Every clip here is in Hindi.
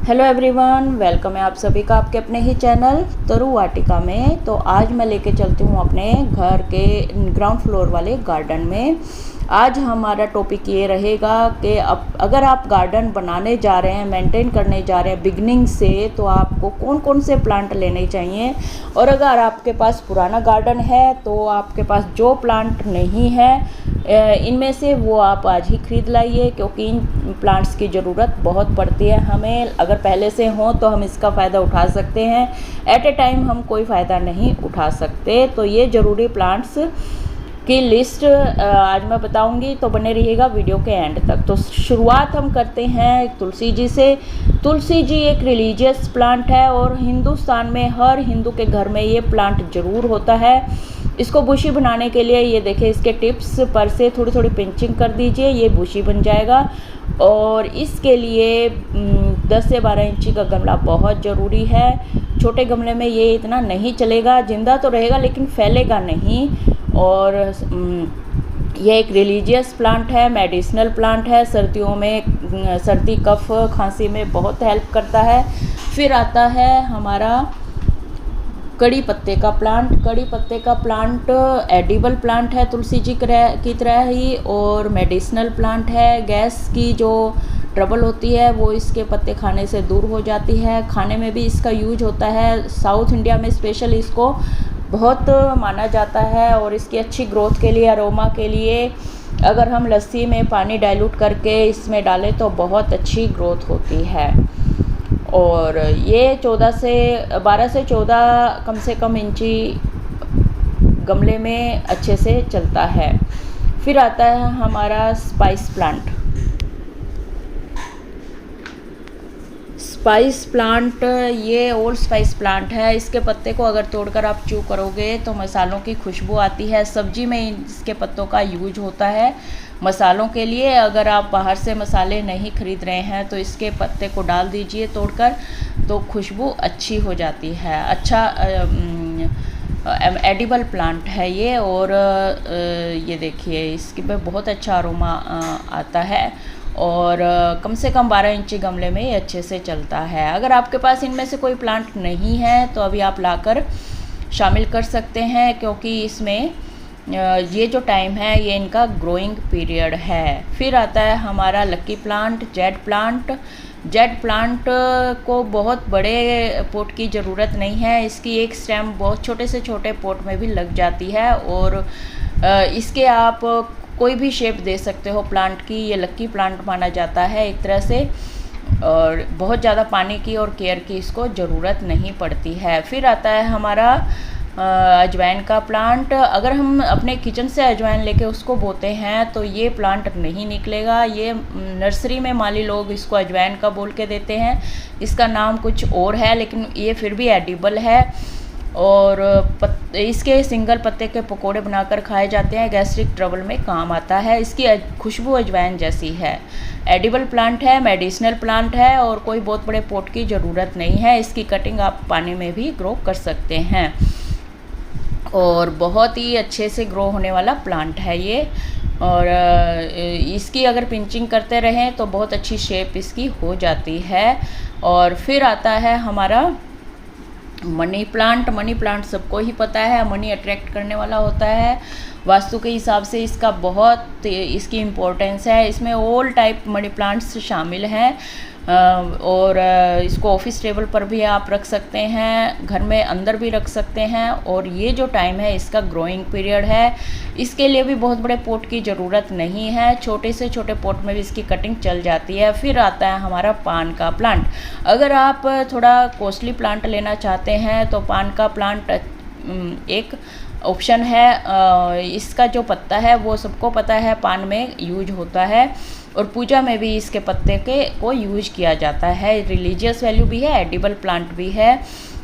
हेलो एवरीवन, वेलकम है आप सभी का आपके अपने ही चैनल तरु वाटिका में। तो आज मैं लेके चलती हूँ अपने घर के ग्राउंड फ्लोर वाले गार्डन में। आज हमारा टॉपिक ये रहेगा कि अब अगर आप गार्डन बनाने जा रहे हैं, मेंटेन करने जा रहे हैं बिगनिंग से, तो आपको कौन कौन से प्लांट लेने चाहिए। और अगर आपके पास पुराना गार्डन है तो आपके पास जो प्लांट नहीं है इनमें से वो आप आज ही खरीद लाइए, क्योंकि इन प्लांट्स की ज़रूरत बहुत पड़ती है हमें। अगर पहले से हो तो हम इसका फ़ायदा उठा सकते हैं, एट ए टाइम हम कोई फ़ायदा नहीं उठा सकते। तो ये ज़रूरी प्लांट्स की लिस्ट आज मैं बताऊंगी, तो बने रहिएगा वीडियो के एंड तक। तो शुरुआत हम करते हैं तुलसी जी से। तुलसी जी एक रिलीजियस प्लांट है और हिंदुस्तान में हर हिंदू के घर में ये प्लांट ज़रूर होता है। इसको बुशी बनाने के लिए ये देखिए, इसके टिप्स पर से थोड़ी थोड़ी पिंचिंग कर दीजिए, ये बुशी बन जाएगा। और इसके लिए 10 से 12 इंची का गमला बहुत ज़रूरी है। छोटे गमले में ये इतना नहीं चलेगा, जिंदा तो रहेगा लेकिन फैलेगा नहीं। और ये एक रिलीजियस प्लांट है, मेडिसिनल प्लांट है। सर्दियों में सर्दी कफ खांसी में बहुत हेल्प करता है। फिर आता है हमारा कड़ी पत्ते का प्लांट। कड़ी पत्ते का प्लांट एडिबल प्लांट है तुलसी जी की तरह ही, और मेडिसिनल प्लांट है। गैस की जो ट्रबल होती है वो इसके पत्ते खाने से दूर हो जाती है। खाने में भी इसका यूज होता है। साउथ इंडिया में स्पेशल इसको बहुत माना जाता है। और इसकी अच्छी ग्रोथ के लिए, अरोमा के लिए, अगर हम लस्सी में पानी डाइल्यूट करके इसमें डालें तो बहुत अच्छी ग्रोथ होती है। और ये 12 से 14 कम से कम इंची गमले में अच्छे से चलता है। फिर आता है हमारा स्पाइस प्लांट। स्पाइस प्लांट ये ओल्ड स्पाइस प्लांट है। इसके पत्ते को अगर तोड़कर आप च्यू करोगे तो मसालों की खुशबू आती है। सब्जी में इसके पत्तों का यूज होता है मसालों के लिए। अगर आप बाहर से मसाले नहीं खरीद रहे हैं तो इसके पत्ते को डाल दीजिए तोड़कर, तो खुशबू अच्छी हो जाती है। अच्छा एडिबल प्लांट है ये। और ये देखिए, इसके पे बहुत अच्छा अरोमा आता है। और कम से कम 12 इंची गमले में ये अच्छे से चलता है। अगर आपके पास इनमें से कोई प्लांट नहीं है तो अभी आप लाकर शामिल कर सकते हैं, क्योंकि इसमें ये जो टाइम है ये इनका ग्रोइंग पीरियड है। फिर आता है हमारा lucky plant, jade plant. Jade plant को बहुत बड़े पोट की ज़रूरत नहीं है। इसकी एक स्टेम बहुत छोटे से छोटे पोट में भी लग जाती है। और इसके आप कोई भी शेप दे सकते हो प्लांट की। ये लकी प्लांट माना जाता है एक तरह से। और बहुत ज़्यादा पानी की और केयर की इसको ज़रूरत नहीं पड़ती है। फिर आता है हमारा अजवाइन का प्लांट। अगर हम अपने किचन से अजवाइन लेके उसको बोते हैं तो ये प्लांट नहीं निकलेगा। ये नर्सरी में माली लोग इसको अजवाइन का बोल के देते हैं। इसका नाम कुछ और है, लेकिन ये फिर भी एडिबल है। और इसके सिंगल पत्ते के पकोड़े बनाकर खाए जाते हैं, गैस्ट्रिक ट्रबल में काम आता है। इसकी खुशबू अजवाइन जैसी है। एडिबल प्लांट है, मेडिसिनल प्लांट है, और कोई बहुत बड़े पोट की ज़रूरत नहीं है। इसकी कटिंग आप पानी में भी ग्रो कर सकते हैं। और बहुत ही अच्छे से ग्रो होने वाला प्लांट है ये। और इसकी अगर पिंचिंग करते रहें तो बहुत अच्छी शेप इसकी हो जाती है। और फिर आता है हमारा मनी प्लांट। मनी प्लांट सबको ही पता है, मनी अट्रैक्ट करने वाला होता है। वास्तु के हिसाब से इसका बहुत इसकी इम्पोर्टेंस है। इसमें ऑल टाइप मनी प्लांट्स शामिल हैं। और इसको ऑफिस टेबल पर भी आप रख सकते हैं, घर में अंदर भी रख सकते हैं। और ये जो टाइम है इसका ग्रोइंग पीरियड है। इसके लिए भी बहुत बड़े पोट की ज़रूरत नहीं है, छोटे से छोटे पोट में भी इसकी कटिंग चल जाती है। फिर आता है हमारा पान का प्लांट। अगर आप थोड़ा कॉस्टली प्लांट लेना चाहते हैं तो पान का प्लांट एक ऑप्शन है। इसका जो पत्ता है वो सबको पता है पान में यूज होता है, और पूजा में भी इसके पत्ते को यूज किया जाता है। रिलीजियस वैल्यू भी है, एडिबल प्लांट भी है,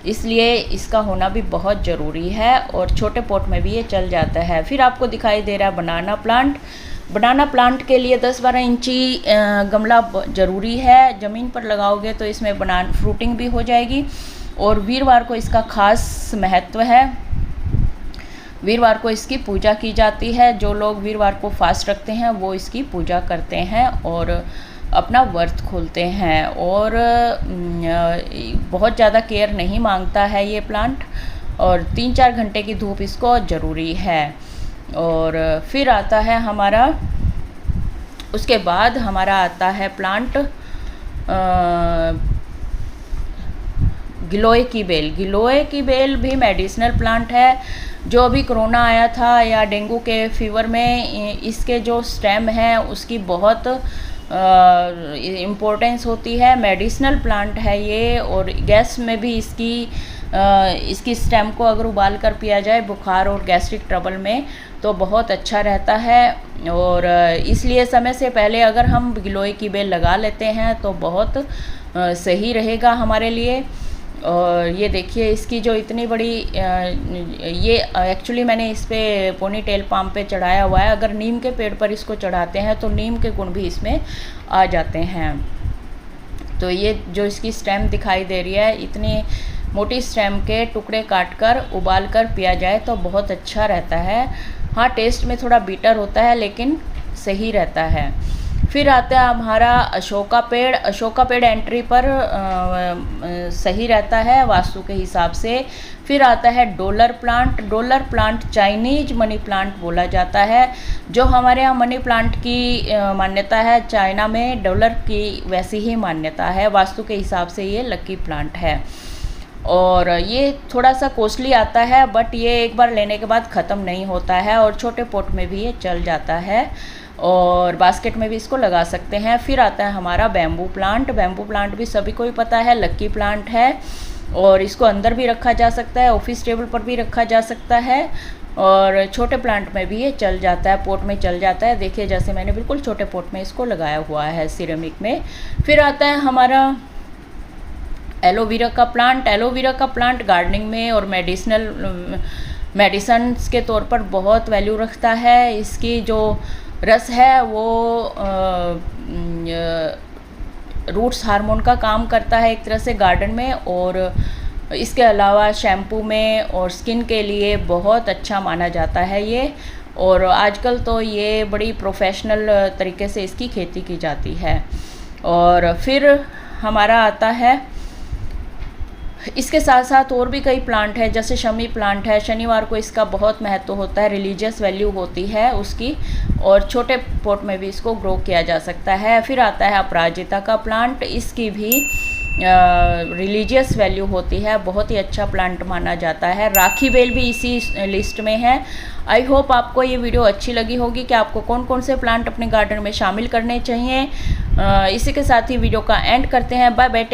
इसलिए इसका होना भी बहुत ज़रूरी है। और छोटे पोट में भी ये चल जाता है। फिर आपको दिखाई दे रहा है बनाना प्लांट। बनाना प्लांट के लिए 10-12 इंची गमला ज़रूरी है। ज़मीन पर लगाओगे तो इसमें फ्रूटिंग भी हो जाएगी। और वीरवार को इसका खास महत्व है। वीरवार को इसकी पूजा की जाती है। जो लोग वीरवार को फास्ट रखते हैं वो इसकी पूजा करते हैं। और अपना वर्थ खोलते हैं। और बहुत ज़्यादा केयर नहीं मांगता है ये प्लांट, और 3-4 घंटे की धूप इसको ज़रूरी है। और फिर आता है हमारा, उसके बाद हमारा आता है प्लांट गिलोय की बेल। गिलोय की बेल भी मेडिसिनल प्लांट है। जो अभी कोरोना आया था या डेंगू के फीवर में, इसके जो स्टेम है उसकी बहुत इम्पोर्टेंस होती है। मेडिसिनल प्लांट है ये, और गैस में भी इसकी स्टेम को अगर उबाल कर पिया जाए बुखार और गैस्ट्रिक ट्रबल में तो बहुत अच्छा रहता है। और इसलिए समय से पहले अगर हम गिलोय की बेल लगा लेते हैं तो बहुत सही रहेगा हमारे लिए। और ये देखिए इसकी जो इतनी बड़ी ये एक्चुअली मैंने इस पे पोनी टेल पाम पे चढ़ाया हुआ है। अगर नीम के पेड़ पर इसको चढ़ाते हैं तो नीम के गुण भी इसमें आ जाते हैं। तो ये जो इसकी स्टेम दिखाई दे रही है, इतनी मोटी स्टेम के टुकड़े काटकर उबाल कर पिया जाए तो बहुत अच्छा रहता है। हाँ, टेस्ट में थोड़ा बीटर होता है लेकिन सही रहता है। फिर आता है हमारा अशोका पेड़। अशोका पेड़ एंट्री पर सही रहता है वास्तु के हिसाब से। फिर आता है dollar plant. Dollar plant Chinese money plant बोला जाता है। जो हमारे यहाँ मनी प्लांट की मान्यता है, चाइना में डॉलर की वैसी ही मान्यता है। वास्तु के हिसाब से ये लकी प्लांट है। और ये थोड़ा सा कॉस्टली आता है, बट ये एक बार लेने के बाद ख़त्म नहीं होता है, और छोटे पॉट में भी ये चल जाता है, और बास्केट में भी इसको लगा सकते हैं। फिर आता है हमारा बैम्बू प्लांट। बैम्बू प्लांट भी सभी को ही पता है लकी प्लांट है, और इसको अंदर भी रखा जा सकता है, ऑफिस टेबल पर भी रखा जा सकता है, और छोटे प्लांट में भी ये चल जाता है, पॉट में चल जाता है। देखिए जैसे मैंने बिल्कुल छोटे पॉट में इसको लगाया हुआ है सिरेमिक में। फिर आता है हमारा एलोवेरा का प्लांट। एलोवेरा का प्लांट गार्डनिंग में और मेडिसन्स के तौर पर बहुत वैल्यू रखता है। इसकी जो रस है वो रूट्स हार्मोन का काम करता है एक तरह से गार्डन में, और इसके अलावा शैम्पू में और स्किन के लिए बहुत अच्छा माना जाता है ये। और आजकल तो ये बड़ी प्रोफेशनल तरीके से इसकी खेती की जाती है। और फिर हमारा आता है, इसके साथ साथ और भी कई प्लांट है, जैसे शमी प्लांट है। शनिवार को इसका बहुत महत्व होता है, रिलीजियस वैल्यू होती है उसकी, और छोटे पॉट में भी इसको ग्रो किया जा सकता है। फिर आता है अपराजिता का प्लांट। इसकी भी रिलीजियस वैल्यू होती है, बहुत ही अच्छा प्लांट माना जाता है। राखी बेल भी इसी लिस्ट में है। आई होप आपको ये वीडियो अच्छी लगी होगी कि आपको कौन कौन से प्लांट अपने गार्डन में शामिल करने चाहिए। इसी के साथ ही वीडियो का एंड करते हैं। Bye bye.